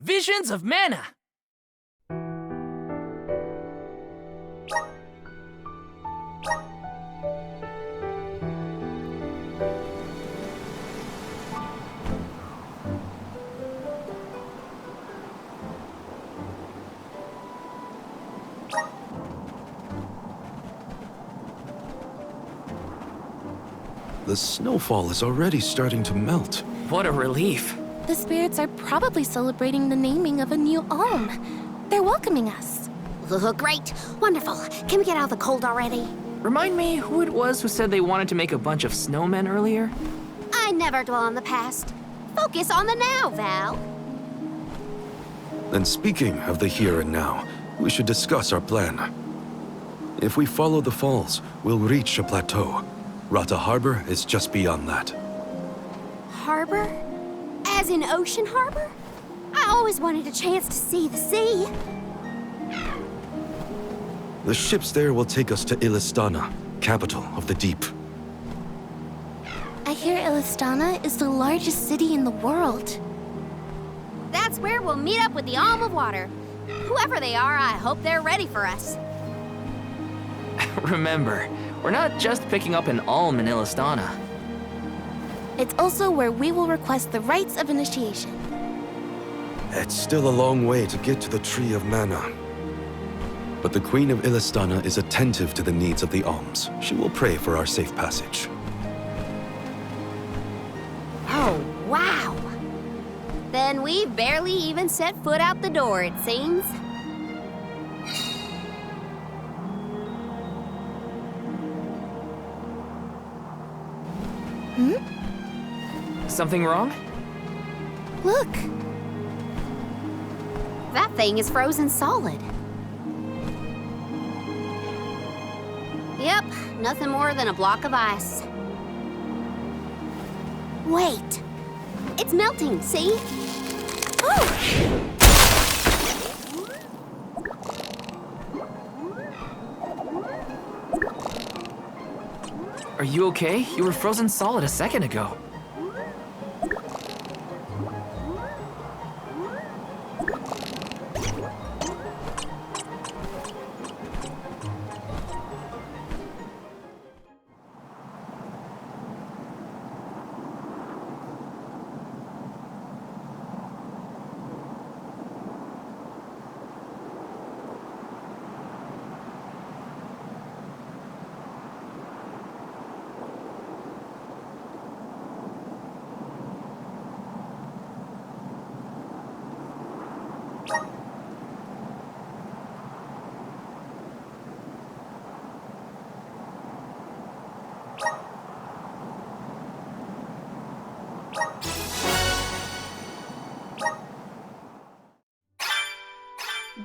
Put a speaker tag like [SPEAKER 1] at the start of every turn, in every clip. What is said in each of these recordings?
[SPEAKER 1] Visions of Mana!
[SPEAKER 2] The snowfall is already starting to melt.
[SPEAKER 1] What a relief.
[SPEAKER 3] The spirits are probably celebrating the naming of a new alm. They're welcoming us.
[SPEAKER 4] Great. Wonderful. Can we get out of the cold already?
[SPEAKER 1] Remind me who it was who said they wanted to make a bunch of snowmen earlier?
[SPEAKER 4] I never dwell on the past. Focus on the now, Val.
[SPEAKER 2] And speaking of the here and now, we should discuss our plan. If we follow the falls, we'll reach a plateau. Rata Harbor is just beyond that.
[SPEAKER 4] Harbor? As in Ocean Harbor? I always wanted a chance to see the sea.
[SPEAKER 2] The ships there will take us to Illistana, capital of the deep.
[SPEAKER 3] I hear Illistana is the largest city in the world.
[SPEAKER 4] That's where we'll meet up with the Alm of Water. Whoever they are, I hope they're ready for us.
[SPEAKER 1] Remember, we're not just picking up an alm in Illistana.
[SPEAKER 3] It's also where we will request the rites of initiation.
[SPEAKER 2] It's still a long way to get to the Tree of Mana. But the Queen of Illistana is attentive to the needs of the alms. She will pray for our safe passage.
[SPEAKER 4] Oh, wow. Then we've barely even set foot out the door, it seems.
[SPEAKER 1] Something wrong?
[SPEAKER 3] Look,
[SPEAKER 4] That thing is frozen solid. Yep, nothing more than a block of ice. Wait. It's melting, see? Oh!
[SPEAKER 1] Are you okay? You were frozen solid a second ago.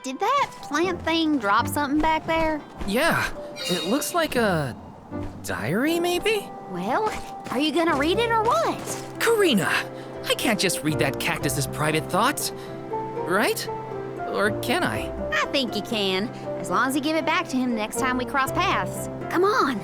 [SPEAKER 4] Did that plant thing drop something back there?
[SPEAKER 1] Yeah, it looks like a diary, maybe?
[SPEAKER 4] Well, are you gonna read it or what?
[SPEAKER 1] Karina, I can't just read that cactus's private thoughts, right? Or can I?
[SPEAKER 4] I think you can, as long as you give it back to him next time we cross paths. Come on.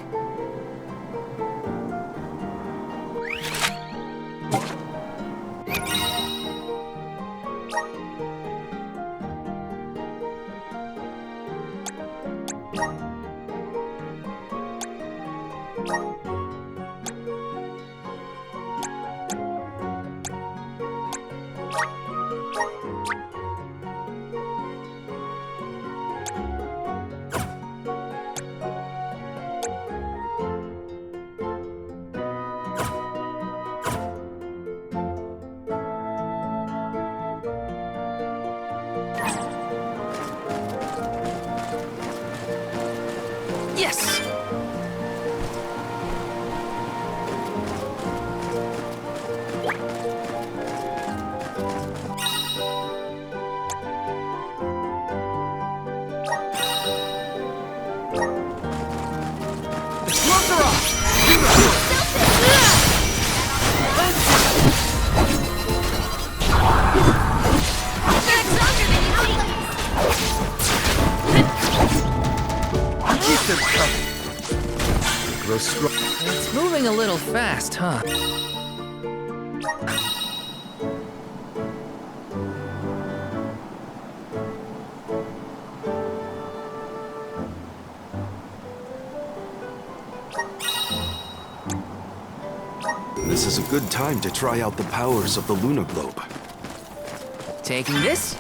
[SPEAKER 1] Yes! The gloves are off!
[SPEAKER 2] Keep them coming. Grow strong.
[SPEAKER 1] It's moving a little fast, huh?
[SPEAKER 2] This is a good time to try out the powers of the lunar globe.
[SPEAKER 1] Taking this.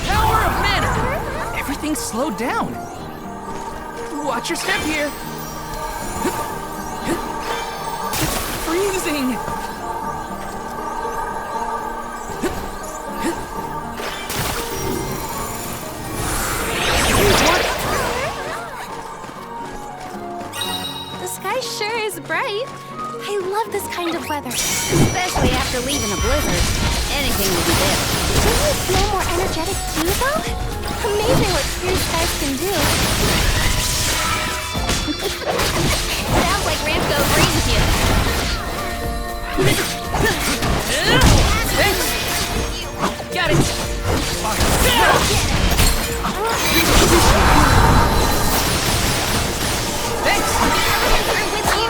[SPEAKER 1] Power of mana! Everything's slowed down. Watch your step here. Freezing!
[SPEAKER 3] The sky sure is bright. I love this kind of weather.
[SPEAKER 4] Especially after leaving a blizzard. Anything will be better.
[SPEAKER 3] Don't you feel more energetic too, though? Amazing what clear skies can do.
[SPEAKER 4] Sounds like Ramco agrees with you.
[SPEAKER 1] Got it! Thanks!
[SPEAKER 4] We're with you.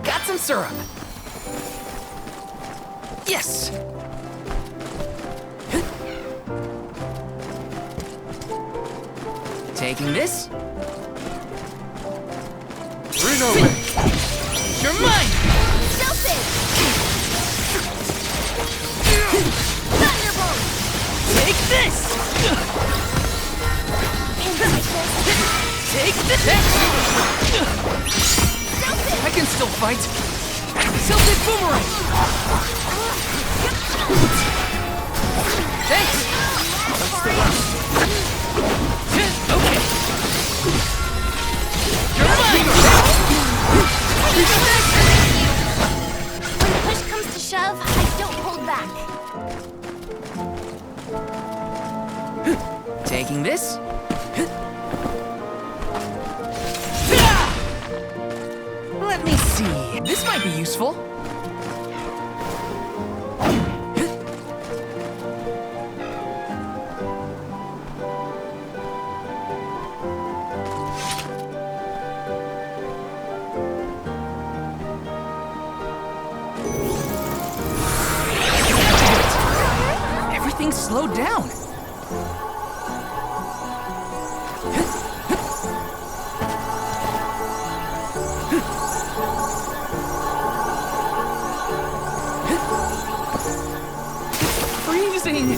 [SPEAKER 1] Got some syrup. Yes! Taking this.
[SPEAKER 2] Reno!
[SPEAKER 1] You're mine!
[SPEAKER 4] Celtic! Thunderbolt!
[SPEAKER 1] Take this! Take this! I can still fight. Celtic boomerang! Thanks! Okay. You're mine!
[SPEAKER 3] When push comes to shove, I don't hold back.
[SPEAKER 1] Taking this. Let me see. This might be useful. Everything's slowed down. Freezing!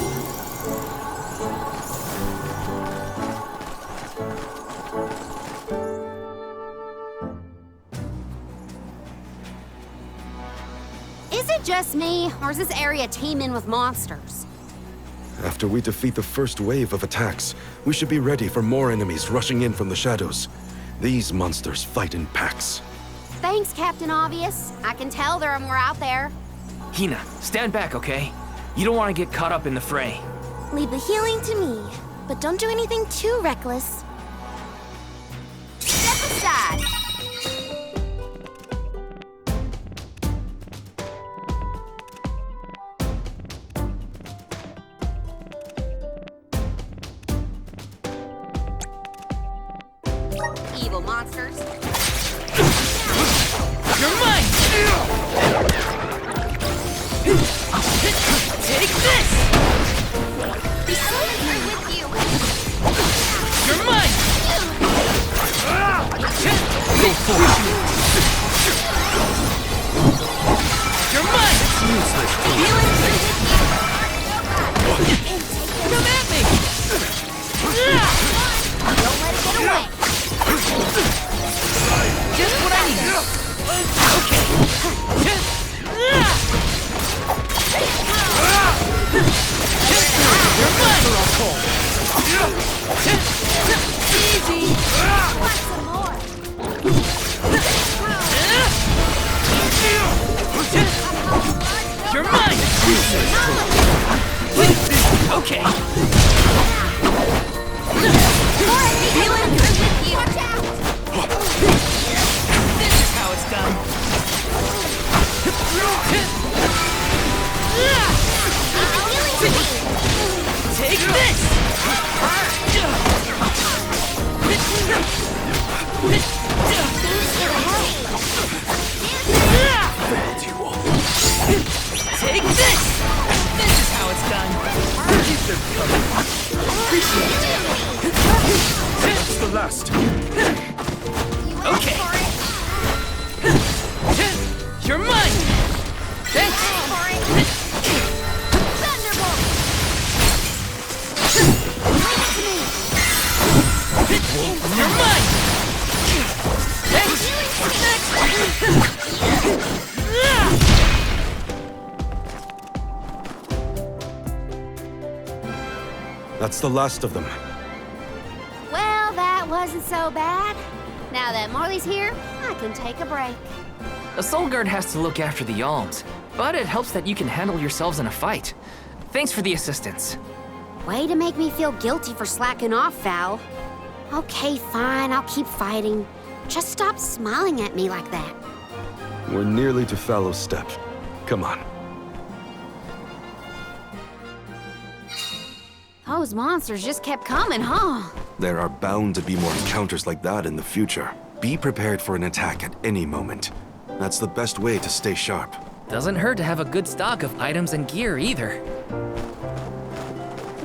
[SPEAKER 4] Is it just me, or is this area teeming with monsters?
[SPEAKER 2] After we defeat the first wave of attacks, we should be ready for more enemies rushing in from the shadows. These monsters fight in packs.
[SPEAKER 4] Thanks, Captain Obvious. I can tell there are more out there.
[SPEAKER 1] Hina, stand back, okay? You don't want to get caught up in the fray.
[SPEAKER 3] Leave the healing to me, but don't do anything too reckless.
[SPEAKER 4] Step aside. Evil monsters.
[SPEAKER 1] You're mine! Take this!
[SPEAKER 4] We're with you.
[SPEAKER 1] You're mine! Go for it! You're mine! Come at me!
[SPEAKER 4] Don't let it get away.
[SPEAKER 1] Just what I need! Take this! This is how it's done.
[SPEAKER 5] Keep them coming. It's the last.
[SPEAKER 1] Okay. You're mine! Thanks! You're mine! Thanks!
[SPEAKER 2] That's the last of them.
[SPEAKER 4] Well, that wasn't so bad. Now that Marley's here, I can take a break.
[SPEAKER 1] A soul guard has to look after the alms, but it helps that you can handle yourselves in a fight. Thanks for the assistance.
[SPEAKER 4] Way to make me feel guilty for slacking off, Val. Okay, fine, I'll keep fighting. Just stop smiling at me like that.
[SPEAKER 2] We're nearly to Fallow Step. Come on.
[SPEAKER 4] Those monsters just kept coming, huh?
[SPEAKER 2] There are bound to be more encounters like that in the future. Be prepared for an attack at any moment. That's the best way to stay sharp.
[SPEAKER 1] Doesn't hurt to have a good stock of items and gear either.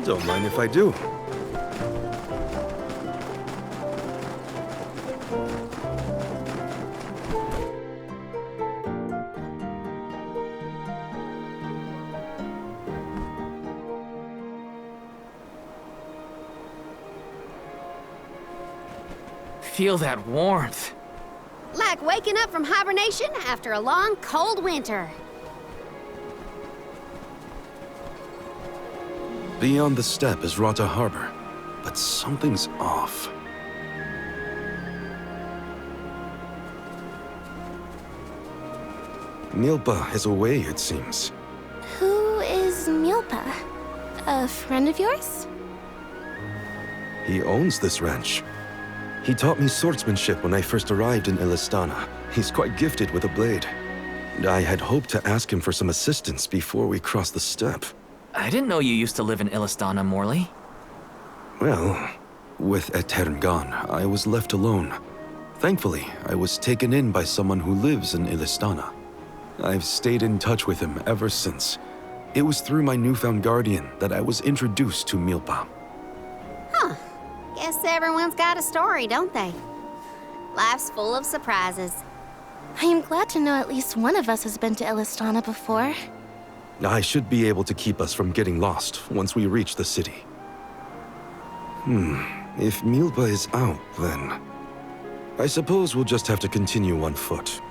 [SPEAKER 2] Don't mind if I do.
[SPEAKER 1] Feel that warmth.
[SPEAKER 4] Like waking up from hibernation after a long, cold winter.
[SPEAKER 2] Beyond the steppe is Rata Harbor, but something's off. Milpa is away, it seems.
[SPEAKER 3] Who is Milpa? A friend of yours?
[SPEAKER 2] He owns this ranch. He taught me swordsmanship when I first arrived in Illistana. He's quite gifted with a blade. I had hoped to ask him for some assistance before we crossed the steppe.
[SPEAKER 1] I didn't know you used to live in Illistana, Morley.
[SPEAKER 2] Well, with Aetern gone, I was left alone. Thankfully, I was taken in by someone who lives in Illistana. I've stayed in touch with him ever since. It was through my newfound guardian that I was introduced to Milpa.
[SPEAKER 4] Huh. Guess everyone's got a story, don't they? Life's full of surprises.
[SPEAKER 3] I am glad to know at least one of us has been to Illistana before.
[SPEAKER 2] I should be able to keep us from getting lost once we reach the city. If Milpa is out, then I suppose we'll just have to continue on foot.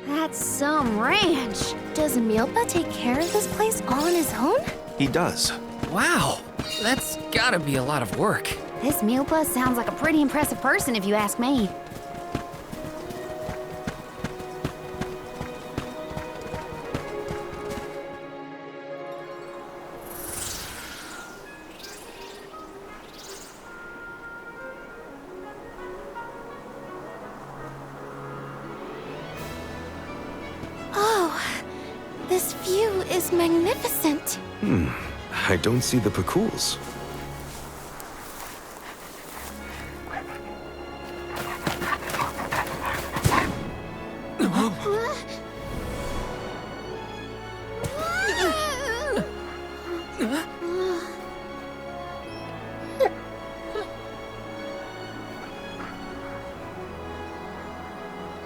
[SPEAKER 4] That's some ranch.
[SPEAKER 3] Does Milpa take care of this place all on his own?
[SPEAKER 2] He does.
[SPEAKER 1] Wow, that's gotta be a lot of work.
[SPEAKER 4] This Milpa sounds like a pretty impressive person if you ask me.
[SPEAKER 3] Oh, this view is magnificent.
[SPEAKER 2] I don't see the Pakools.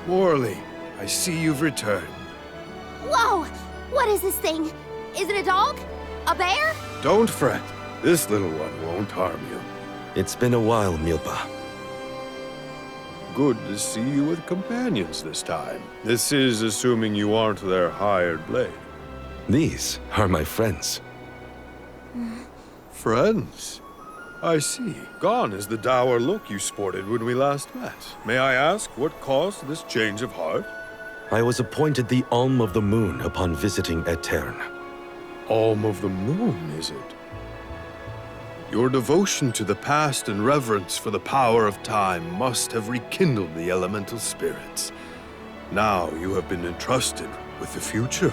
[SPEAKER 5] Morley, I see you've returned.
[SPEAKER 4] Whoa! What is this thing? Is it a dog? A bear?
[SPEAKER 5] Don't fret. This little one won't harm you.
[SPEAKER 2] It's been a while, Milpa.
[SPEAKER 5] Good to see you with companions this time. This is assuming you aren't their hired blade.
[SPEAKER 2] These are my friends.
[SPEAKER 5] Friends? I see. Gone is the dour look you sported when we last met. May I ask what caused this change of heart?
[SPEAKER 2] I was appointed the Alm of the Moon upon visiting Aetern.
[SPEAKER 5] Alm of the Moon, is it? Your devotion to the past and reverence for the power of time must have rekindled the elemental spirits. Now you have been entrusted with the future.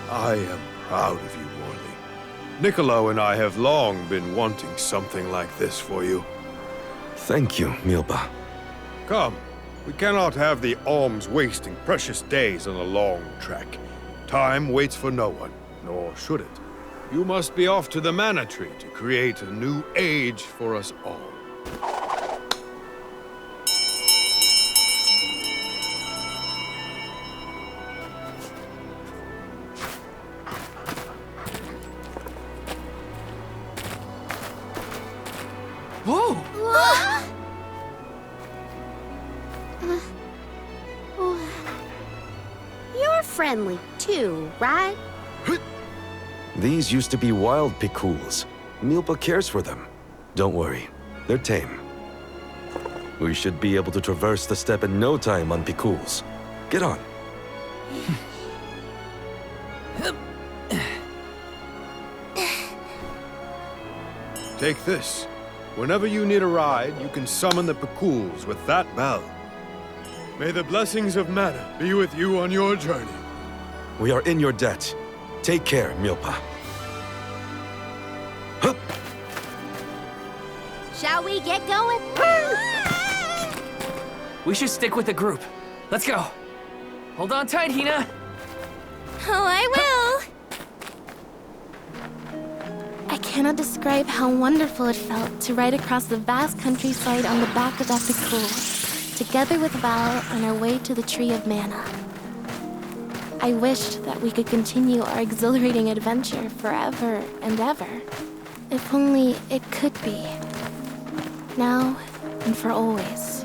[SPEAKER 5] I am proud of you, Morley. Niccolo and I have long been wanting something like this for you.
[SPEAKER 2] Thank you, Milba.
[SPEAKER 5] Come, we cannot have the alms wasting precious days on a long trek. Time waits for no one, nor should it. You must be off to the Mana Tree to create a new age for us all.
[SPEAKER 1] Whoa!
[SPEAKER 4] You're friendly too, right?
[SPEAKER 2] These used to be wild Picools. Milba cares for them. Don't worry, they're tame. We should be able to traverse the steppe in no time on Picools. Get on.
[SPEAKER 5] Take this. Whenever you need a ride, you can summon the Picools with that bell. May the blessings of Mana be with you on your journey.
[SPEAKER 2] We are in your debt. Take care, Milpa. Hup!
[SPEAKER 4] Shall we get going?
[SPEAKER 1] We should stick with the group. Let's go. Hold on tight, Hina.
[SPEAKER 3] Oh, I will! I cannot describe how wonderful it felt to ride across the vast countryside on the back of that Picool, together with Val on our way to the Tree of Mana. I wished that we could continue our exhilarating adventure forever and ever. If only it could be. Now and for always.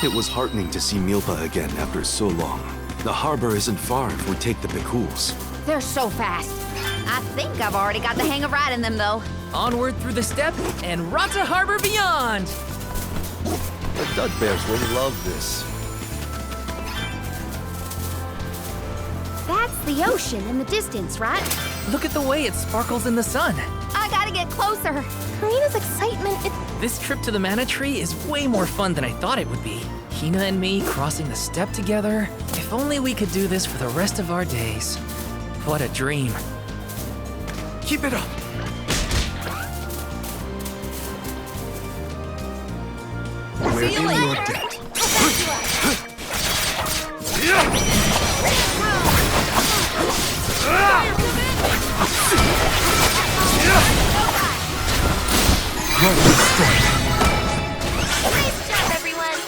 [SPEAKER 2] It was heartening to see Milpa again after so long. The harbor isn't far if we take the Picools.
[SPEAKER 4] They're so fast. I think I've already got the hang of riding them, though.
[SPEAKER 1] Onward through the steppe and Rata Harbor beyond!
[SPEAKER 2] The Dudbears will love this.
[SPEAKER 4] That's the ocean in the distance, right?
[SPEAKER 1] Look at the way it sparkles in the sun.
[SPEAKER 4] I gotta get closer.
[SPEAKER 3] Karina's excitement,
[SPEAKER 1] This trip to the Mana Tree is way more fun than I thought it would be. Hina and me crossing the steppe together. If only we could do this for the rest of our days. What a dream. Keep it up.
[SPEAKER 2] We're in your debt.
[SPEAKER 3] nice job, everyone!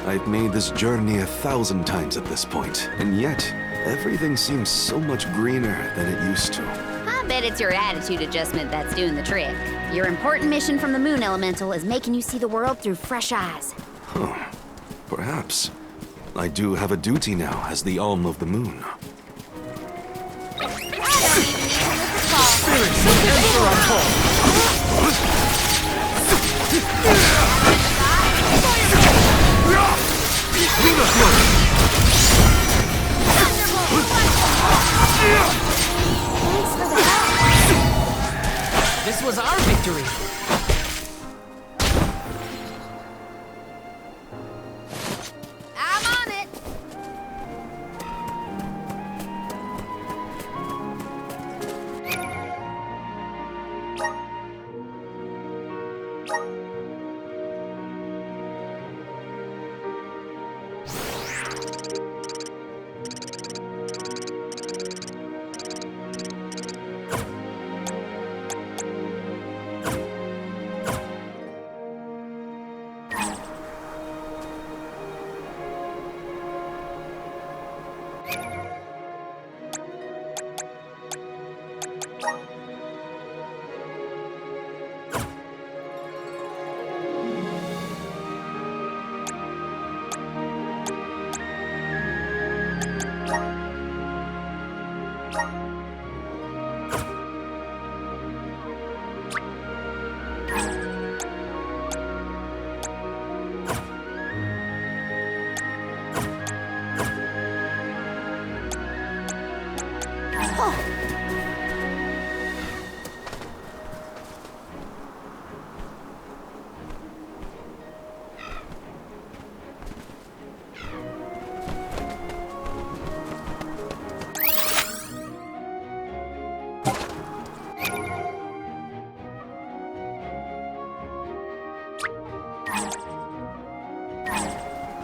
[SPEAKER 2] I've made this journey 1,000 times at this point, and yet, everything seems so much greener than it used to.
[SPEAKER 4] I bet it's your attitude adjustment that's doing the trick. Your important mission from the Moon Elemental is making you see the world through fresh eyes.
[SPEAKER 2] Perhaps. I do have a duty now as the Alm of the Moon.
[SPEAKER 1] This was our victory.
[SPEAKER 4] I'm on it.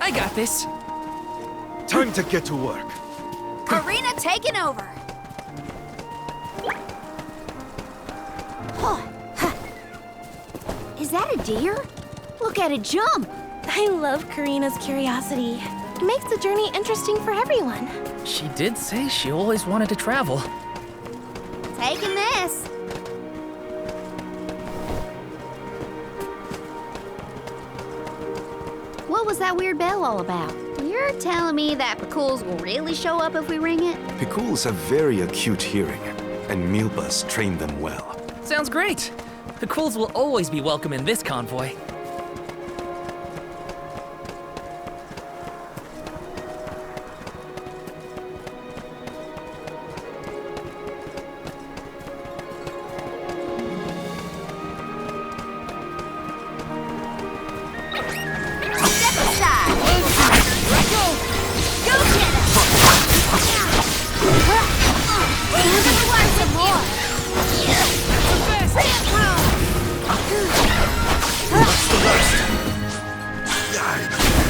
[SPEAKER 1] I got this.
[SPEAKER 2] Time to get to work.
[SPEAKER 4] Arena taking over. Is that a deer? Look at it jump.
[SPEAKER 3] I love Karina's curiosity. It makes the journey interesting for everyone.
[SPEAKER 1] She did say she always wanted to travel.
[SPEAKER 4] Taking this. What was that weird bell all about? You're telling me that Picools will really show up if we ring it?
[SPEAKER 2] Picools have very acute hearing, and Milpas trained them well.
[SPEAKER 1] Sounds great. The Cools will always be welcome in this convoy.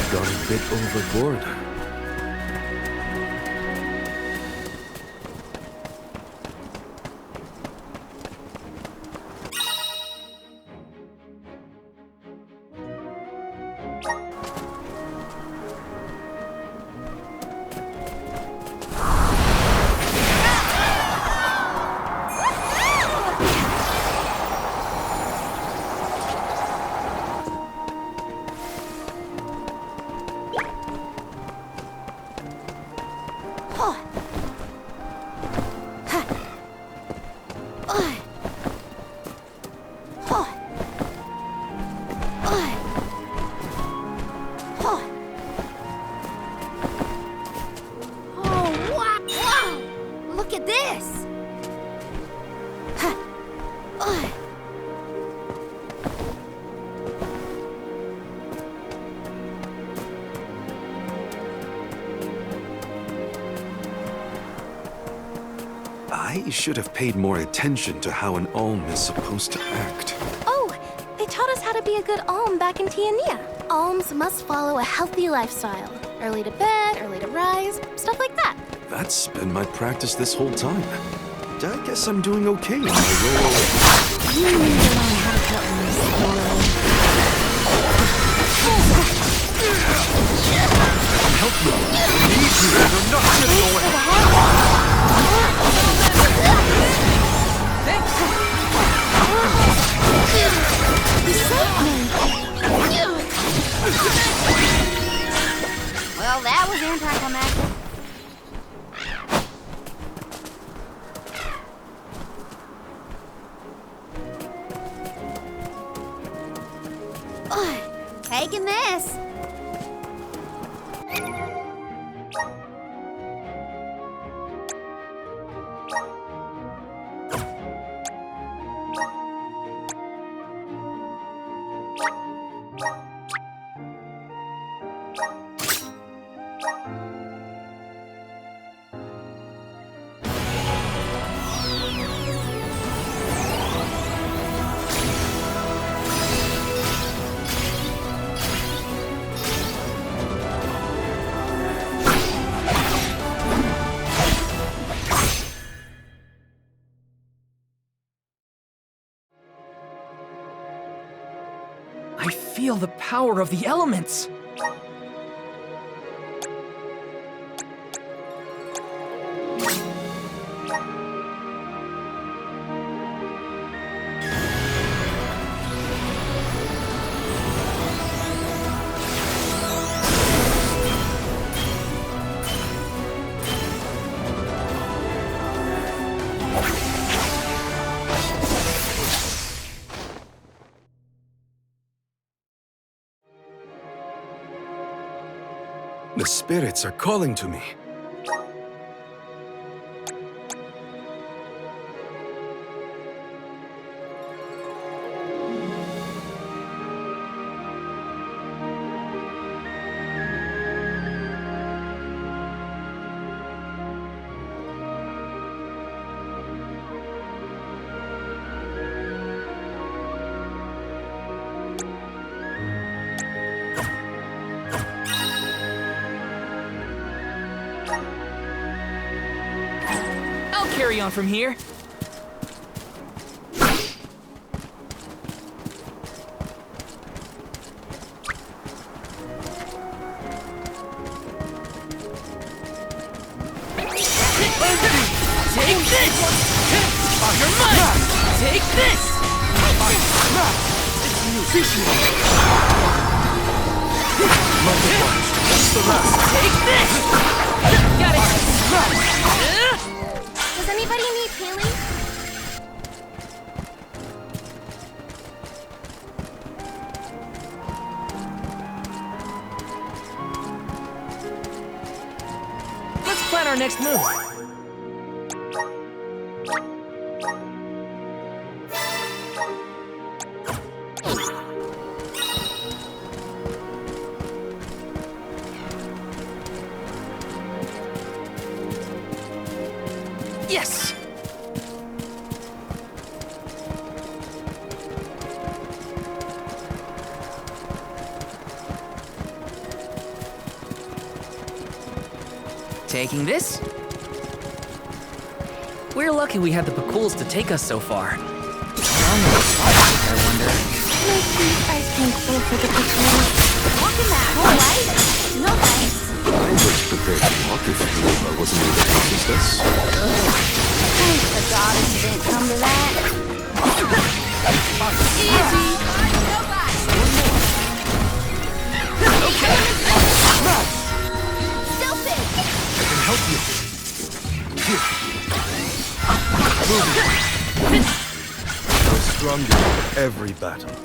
[SPEAKER 2] Gone a bit overboard.
[SPEAKER 4] Look at this!
[SPEAKER 2] I should have paid more attention to how an Alm is supposed to act.
[SPEAKER 3] Oh, they taught us how to be a good Alm back in Tiania. Alms must follow a healthy lifestyle. Early to bed, early to rise, stuff like that.
[SPEAKER 2] That's been my practice this whole time. I guess I'm doing okay on my role.
[SPEAKER 4] You need to learn how to cut my
[SPEAKER 2] Help me! I need you and I'm not getting away!
[SPEAKER 4] Well, that was anticlimactic. Taking this.
[SPEAKER 1] I feel the power of the elements.
[SPEAKER 2] The spirits are calling to me.
[SPEAKER 1] carry on from here. Take this! You're mine! Take this! Take this! Got it!
[SPEAKER 3] Does anybody need healing?
[SPEAKER 1] Let's plan our next move. Yes! Taking this? We're lucky we had the Pakuls to take us so far. How long will it last, I wonder?
[SPEAKER 3] My feet are thankful for the Pakuls.
[SPEAKER 4] Look at that, alright? No thanks.
[SPEAKER 2] I was prepared to walk if Luma wasn't able to assist us.
[SPEAKER 4] Thank the goddess didn't come to that. Easy. Stupid.
[SPEAKER 2] Help you. How strong you are in every battle.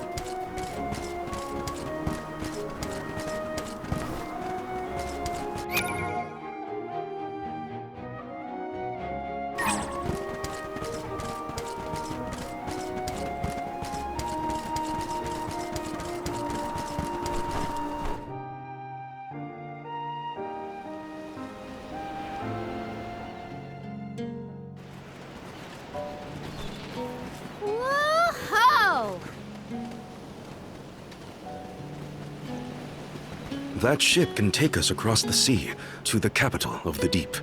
[SPEAKER 4] Whoa-ho!
[SPEAKER 2] That ship can take us across the sea to the capital of the deep.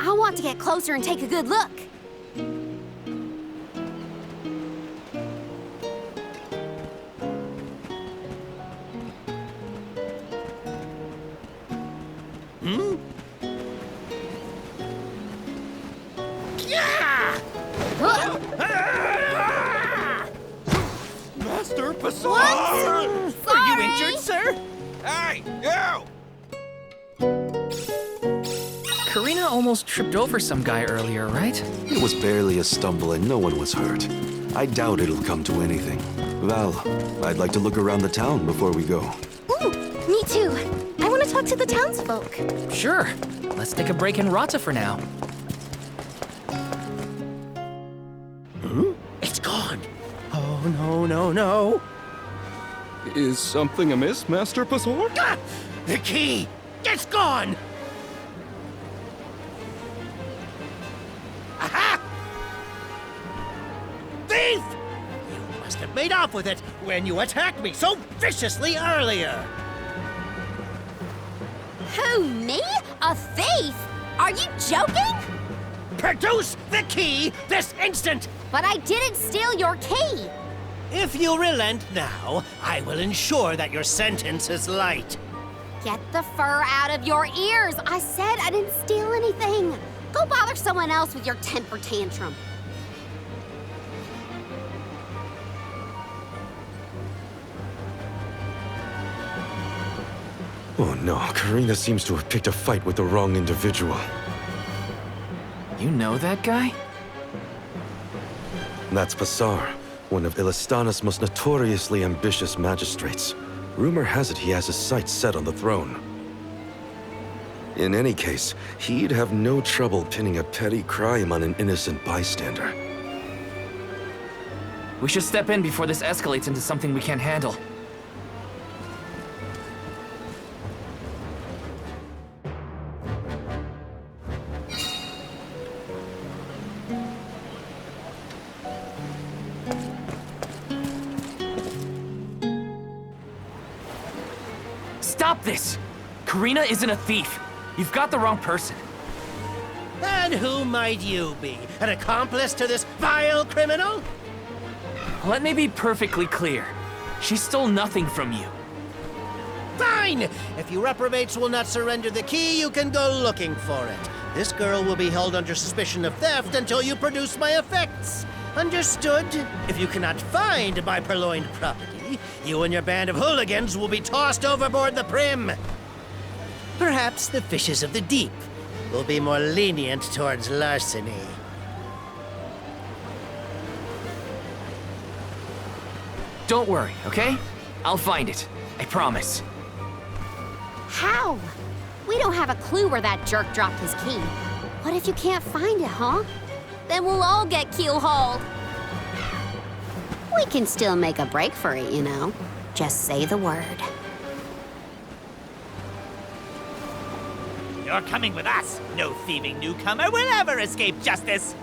[SPEAKER 4] I want to get closer and take a good look.
[SPEAKER 6] Master Pasar!
[SPEAKER 4] What?
[SPEAKER 6] Are you injured, sir? Hey, you!
[SPEAKER 1] Karina almost tripped over some guy earlier, right?
[SPEAKER 2] It was barely a stumble and no one was hurt. I doubt it'll come to anything. Val, I'd like to look around the town before we go.
[SPEAKER 3] Ooh, me too. I want to talk to the townsfolk.
[SPEAKER 1] Sure. Let's take a break in Rata for now.
[SPEAKER 6] It's gone. Oh, no, no, no.
[SPEAKER 7] Is something amiss, Master Pasor?
[SPEAKER 6] Ah! The key! It's gone! Aha! Thief! You must have made off with it when you attacked me so viciously earlier.
[SPEAKER 4] Who, me? A thief? Are you joking?
[SPEAKER 6] Produce the key this instant!
[SPEAKER 4] But I didn't steal your key.
[SPEAKER 6] If you relent now, I will ensure that your sentence is light.
[SPEAKER 4] Get the fur out of your ears. I said I didn't steal anything. Go bother someone else with your temper tantrum.
[SPEAKER 2] Oh no, Karina seems to have picked a fight with the wrong individual.
[SPEAKER 1] You know that guy?
[SPEAKER 2] That's Pasar, one of Illistana's most notoriously ambitious magistrates. Rumor has it he has his sights set on the throne. In any case, he'd have no trouble pinning a petty crime on an innocent bystander.
[SPEAKER 1] We should step in before this escalates into something we can't handle. Stop this! Karina isn't a thief. You've got the wrong person.
[SPEAKER 6] And who might you be? An accomplice to this vile criminal?
[SPEAKER 1] Let me be perfectly clear. She stole nothing from you.
[SPEAKER 6] Fine! If you reprobates will not surrender the key, you can go looking for it. This girl will be held under suspicion of theft until you produce my effects. Understood? If you cannot find my purloined property, you and your band of hooligans will be tossed overboard the Prim. Perhaps the fishes of the deep will be more lenient towards larceny.
[SPEAKER 1] Don't worry, okay? I'll find it. I promise.
[SPEAKER 4] How? We don't have a clue where that jerk dropped his key. What if you can't find it, huh? Then we'll all get keel-hauled. We can still make a break for it, you know. Just say the word.
[SPEAKER 8] You're coming with us. No thieving newcomer will ever escape justice.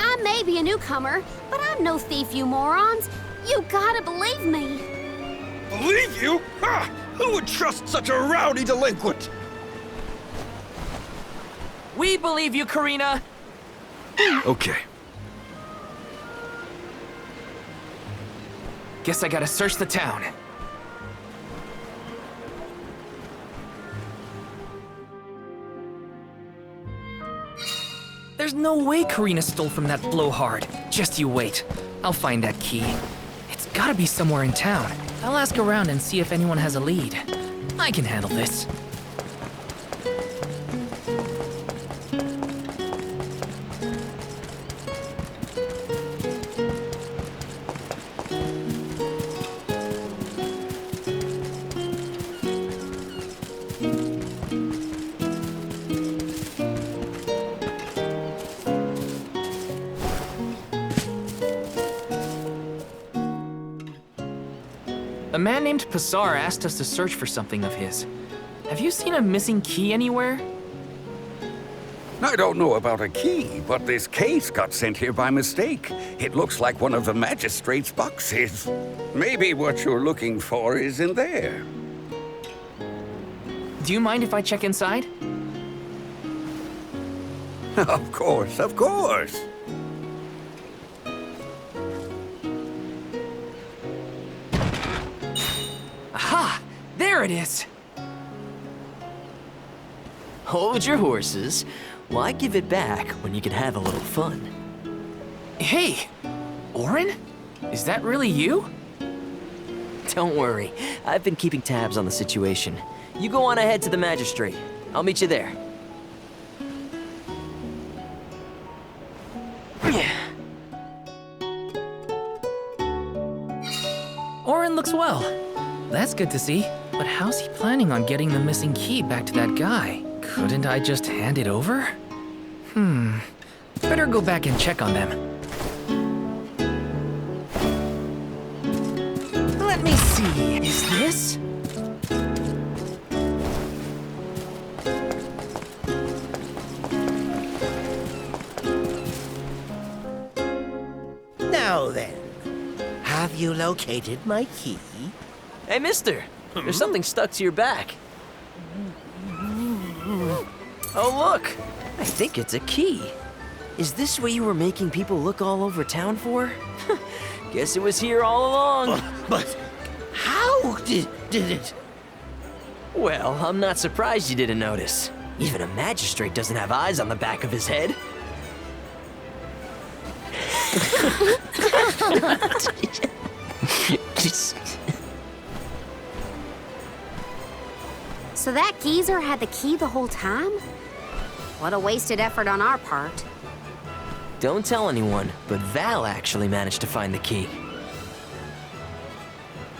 [SPEAKER 4] I may be a newcomer, but I'm no thief, you morons. You gotta believe me.
[SPEAKER 7] Believe you? Ha! Who would trust such a rowdy delinquent?
[SPEAKER 1] We believe you, Karina!
[SPEAKER 2] Okay.
[SPEAKER 1] Guess I gotta search the town. There's no way Karina stole from that blowhard. Just you wait. I'll find that key. It's gotta be somewhere in town. I'll ask around and see if anyone has a lead. I can handle this. A man named Pasar asked us to search for something of his. Have you seen a missing key anywhere?
[SPEAKER 9] I don't know about a key, but this case got sent here by mistake. It looks like one of the magistrate's boxes. Maybe what you're looking for is in there.
[SPEAKER 1] Do you mind if I check inside?
[SPEAKER 9] Of course, of course.
[SPEAKER 1] Aha! There it is!
[SPEAKER 10] Hold your horses. Why give it back when you can have a little fun?
[SPEAKER 1] Hey! Orin? Is that really you?
[SPEAKER 10] Don't worry. I've been keeping tabs on the situation. You go on ahead to the magistrate. I'll meet you there.
[SPEAKER 1] Orin looks well. That's good to see. But how's he planning on getting the missing key back to that guy? Couldn't I just hand it over? Better go back and check on them. Let me see. Is this?
[SPEAKER 6] Now then, have you located my key?
[SPEAKER 10] Hey, mister. There's something stuck to your back. Oh, look! I think it's a key. Is this what you were making people look all over town for? Guess it was here all along.
[SPEAKER 6] But how did it?
[SPEAKER 10] Well, I'm not surprised you didn't notice. Even a magistrate doesn't have eyes on the back of his head.
[SPEAKER 4] So that geezer had the key the whole time? What a wasted effort on our part.
[SPEAKER 10] Don't tell anyone, but Val actually managed to find the key.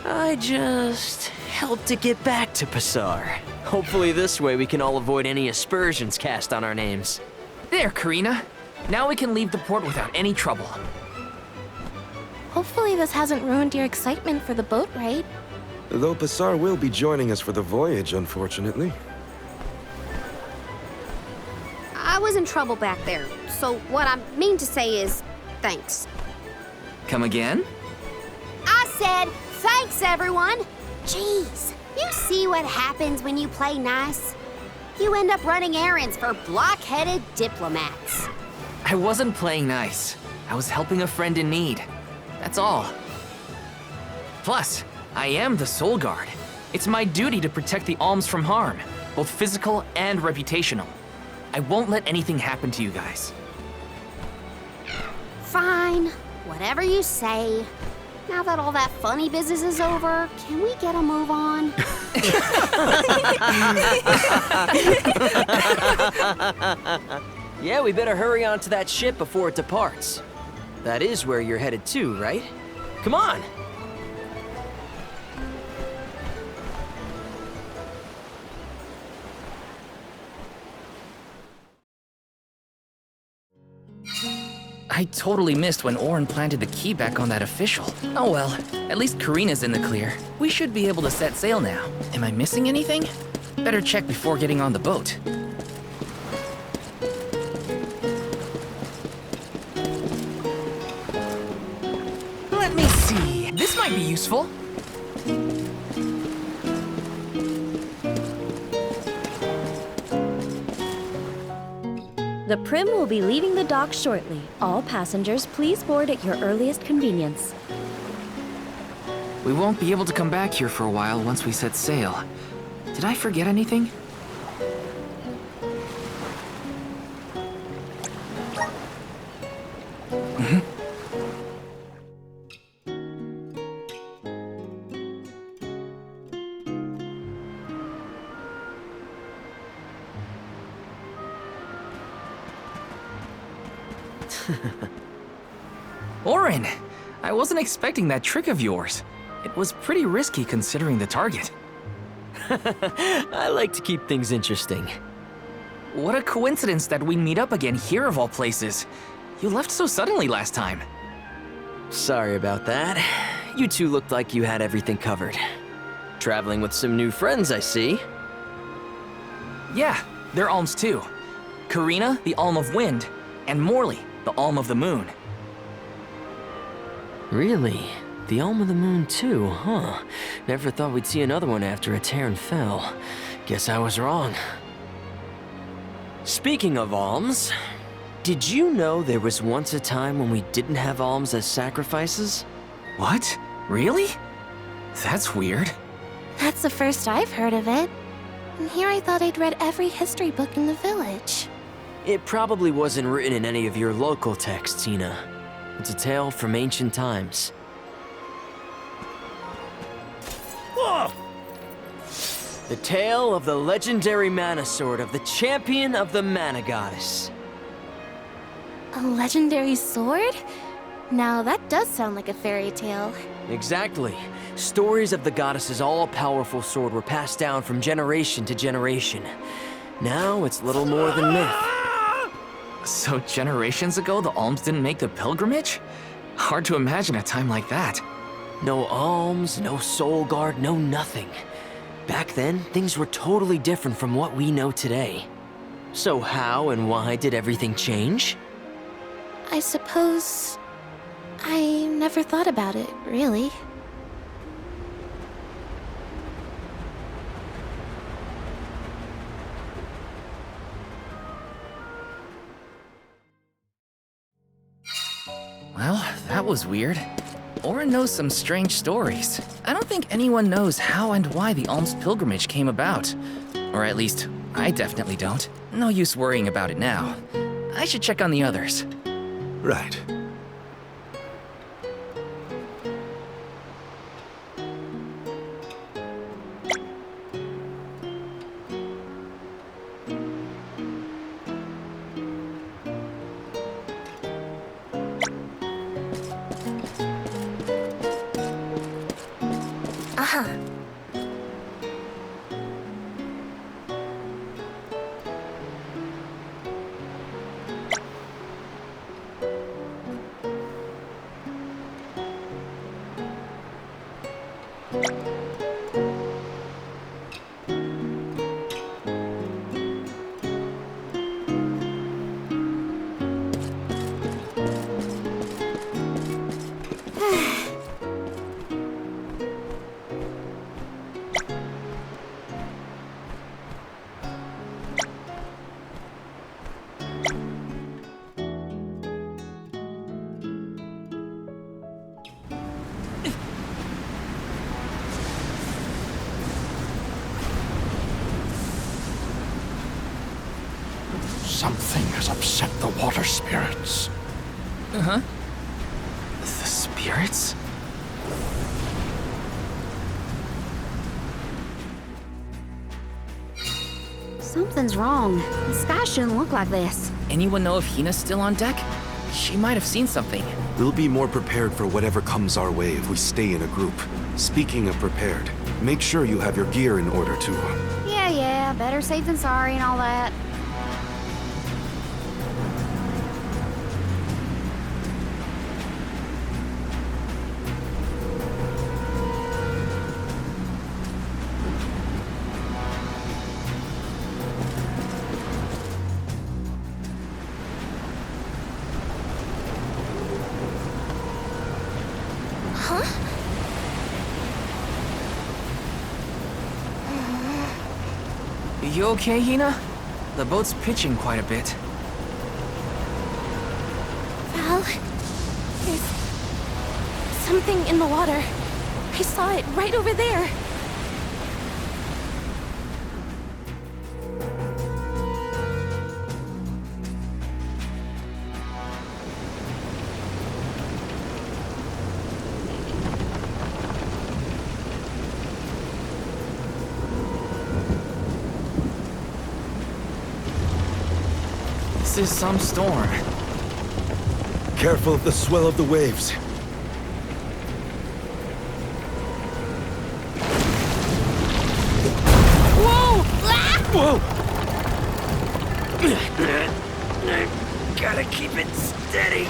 [SPEAKER 10] I just helped to get back to Pasar. Hopefully this way we can all avoid any aspersions cast on our names.
[SPEAKER 1] There, Karina. Now we can leave the port without any trouble.
[SPEAKER 3] Hopefully this hasn't ruined your excitement for the boat ride.
[SPEAKER 2] Though Pasar will be joining us for the voyage, unfortunately.
[SPEAKER 4] I was in trouble back there, so what I mean to say is, thanks.
[SPEAKER 1] Come again?
[SPEAKER 4] I said, thanks everyone! Jeez, You see what happens when you play nice? You end up running errands for block-headed diplomats.
[SPEAKER 1] I wasn't playing nice. I was helping a friend in need. That's all. Plus, I am the Soul Guard. It's my duty to protect the alms from harm, both physical and reputational. I won't let anything happen to you guys.
[SPEAKER 4] Fine, whatever you say. Now that all that funny business is over, can we get a move on?
[SPEAKER 10] Yeah, we better hurry on to that ship before it departs. That is where you're headed to, right? Come on!
[SPEAKER 1] I totally missed when Orin planted the key back on that official. Oh well, at least Karina's in the clear. We should be able to set sail now. Am I missing anything? Better check before getting on the boat. Let me see. This might be useful.
[SPEAKER 11] The Prim will be leaving the dock shortly. All passengers, please board at your earliest convenience.
[SPEAKER 1] We won't be able to come back here for a while once we set sail. Did I forget anything? Orin! I wasn't expecting that trick of yours. It was pretty risky considering the target.
[SPEAKER 10] I like to keep things interesting.
[SPEAKER 1] What a coincidence that we meet up again here of all places. You left so suddenly last time.
[SPEAKER 10] Sorry about that. You two looked like you had everything covered. Traveling with some new friends, I see.
[SPEAKER 1] Yeah, they're alms too. Karina, the Alm of Wind, and Morley, the Alm of the Moon.
[SPEAKER 10] Really? The Alm of the Moon too, huh? Never thought we'd see another one after a Terran fell. Guess I was wrong. Speaking of alms, did you know there was once a time when we didn't have alms as sacrifices?
[SPEAKER 1] What? Really? That's weird.
[SPEAKER 3] That's the first I've heard of it. And here I thought I'd read every history book in the village.
[SPEAKER 10] It probably wasn't written in any of your local texts, Ina. It's a tale from ancient times. The tale of the legendary Mana Sword of the champion of the Mana Goddess.
[SPEAKER 3] A legendary sword? Now that does sound like a fairy tale.
[SPEAKER 10] Exactly. Stories of the goddess's all-powerful sword were passed down from generation to generation. Now it's little more than myth.
[SPEAKER 1] So generations ago, the alms didn't make the pilgrimage? Hard to imagine a time like that.
[SPEAKER 10] No alms, no soul guard, no nothing. Back then, things were totally different from what we know today. So how and why did everything change?
[SPEAKER 3] I suppose... I never thought about it, really.
[SPEAKER 1] Well, that was weird. Orin knows some strange stories. I don't think anyone knows how and why the alms pilgrimage came about. Or at least, I definitely don't. No use worrying about it now. I should check on the others.
[SPEAKER 2] Right.
[SPEAKER 12] Something has upset the water spirits.
[SPEAKER 1] Uh-huh. The spirits?
[SPEAKER 4] Something's wrong. The sky shouldn't look like this.
[SPEAKER 1] Anyone know if Hina's still on deck? She might have seen something.
[SPEAKER 2] We'll be more prepared for whatever comes our way if we stay in a group. Speaking of prepared, make sure you have your gear in order too.
[SPEAKER 4] Yeah, better safe than sorry and all that.
[SPEAKER 1] You okay, Hina? The boat's pitching quite a bit.
[SPEAKER 3] Val, there's something in the water. I saw it right over there.
[SPEAKER 1] This is some storm.
[SPEAKER 2] Careful of the swell of the waves.
[SPEAKER 3] Whoa!
[SPEAKER 2] Whoa!
[SPEAKER 8] Gotta keep it steady.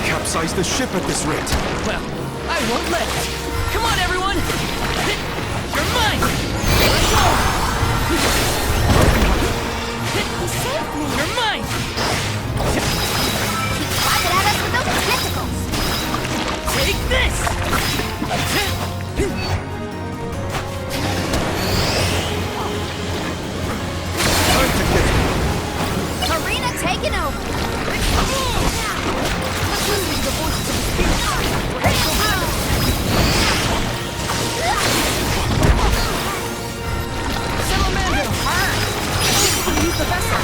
[SPEAKER 2] Capsize the ship at this rate.
[SPEAKER 1] Well, I won't let it. Come on, everyone! You're mine! Let's go!
[SPEAKER 4] He saved me.
[SPEAKER 1] You're mine!
[SPEAKER 4] Keep swiping at us with those tentacles.
[SPEAKER 1] Take this!
[SPEAKER 2] Time to get
[SPEAKER 4] Arena taking over.
[SPEAKER 1] Salamandra! Use the vessel!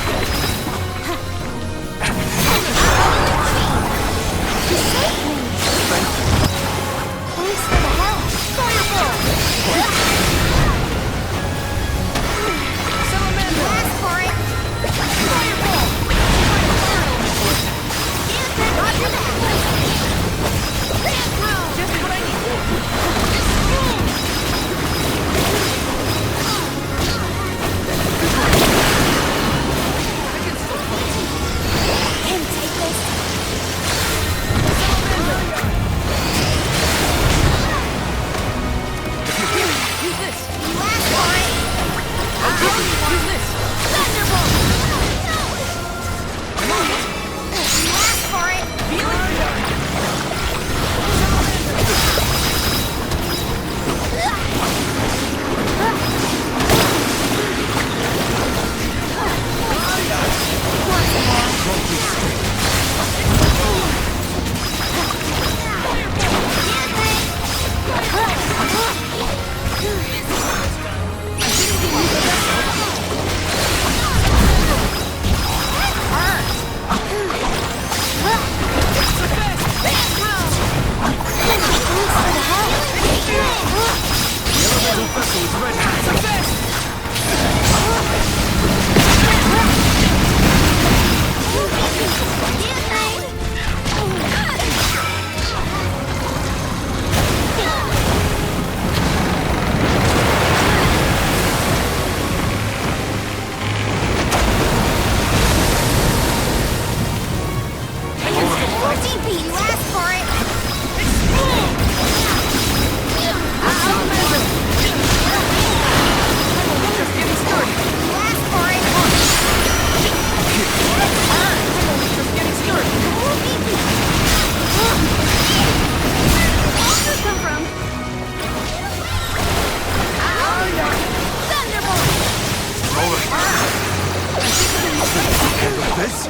[SPEAKER 7] this?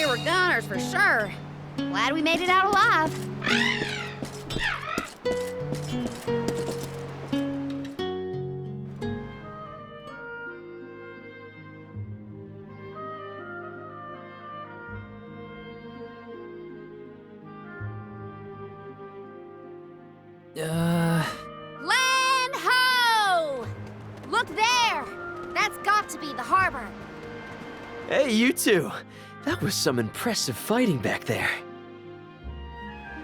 [SPEAKER 4] were goners for sure. Glad we made it out alive. Land ho! Look there! That's got to be the harbor.
[SPEAKER 10] Hey, you two. That was some impressive fighting back there.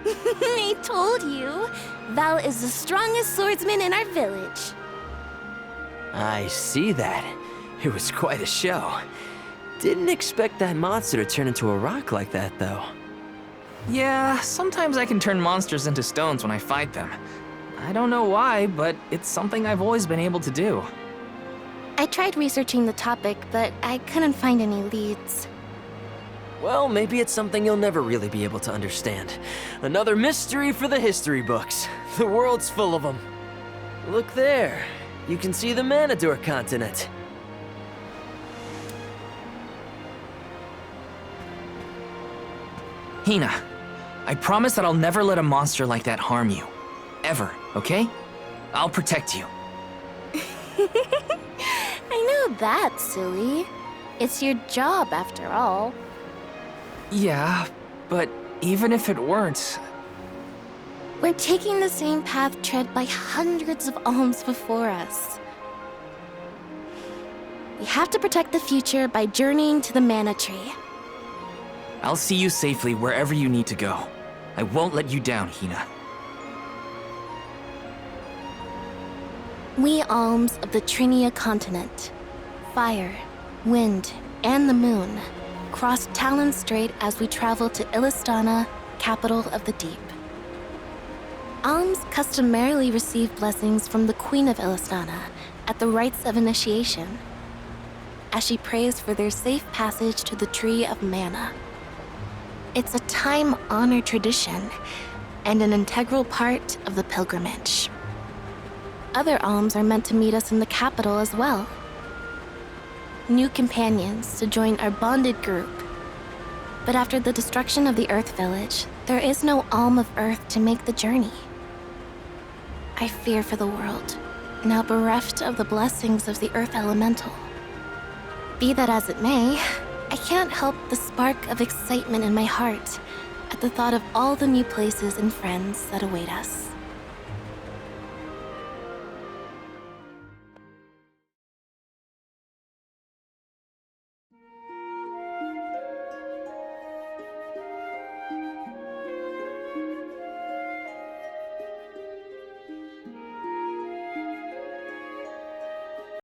[SPEAKER 3] I told you. Val is the strongest swordsman in our village.
[SPEAKER 10] I see that. It was quite a show. Didn't expect that monster to turn into a rock like that, though.
[SPEAKER 1] Yeah, sometimes I can turn monsters into stones when I fight them. I don't know why, but it's something I've always been able to do.
[SPEAKER 3] I tried researching the topic, but I couldn't find any leads.
[SPEAKER 10] Well, maybe it's something you'll never really be able to understand. Another mystery for the history books. The world's full of them. Look there. You can see the Manador continent.
[SPEAKER 1] Hina, I promise that I'll never let a monster like that harm you. Ever, okay? I'll protect you.
[SPEAKER 3] I know that, silly. It's your job, after all.
[SPEAKER 1] Yeah, but even if it weren't...
[SPEAKER 3] We're taking the same path tread by hundreds of alms before us. We have to protect the future by journeying to the Mana Tree.
[SPEAKER 1] I'll see you safely wherever you need to go. I won't let you down, Hina.
[SPEAKER 3] We alms of the Trinia continent, fire, wind, and the moon, cross Talon Strait as we travel to Illistana, capital of the deep. Alms customarily receive blessings from the Queen of Illistana at the rites of initiation, as she prays for their safe passage to the Tree of Mana. It's a time-honored tradition and an integral part of the pilgrimage. Other alms are meant to meet us in the capital as well. New companions to join our bonded group. But after the destruction of the Earth Village, there is no alm of Earth to make the journey. I fear for the world, now bereft of the blessings of the Earth Elemental. Be that as it may, I can't help the spark of excitement in my heart at the thought of all the new places and friends that await us.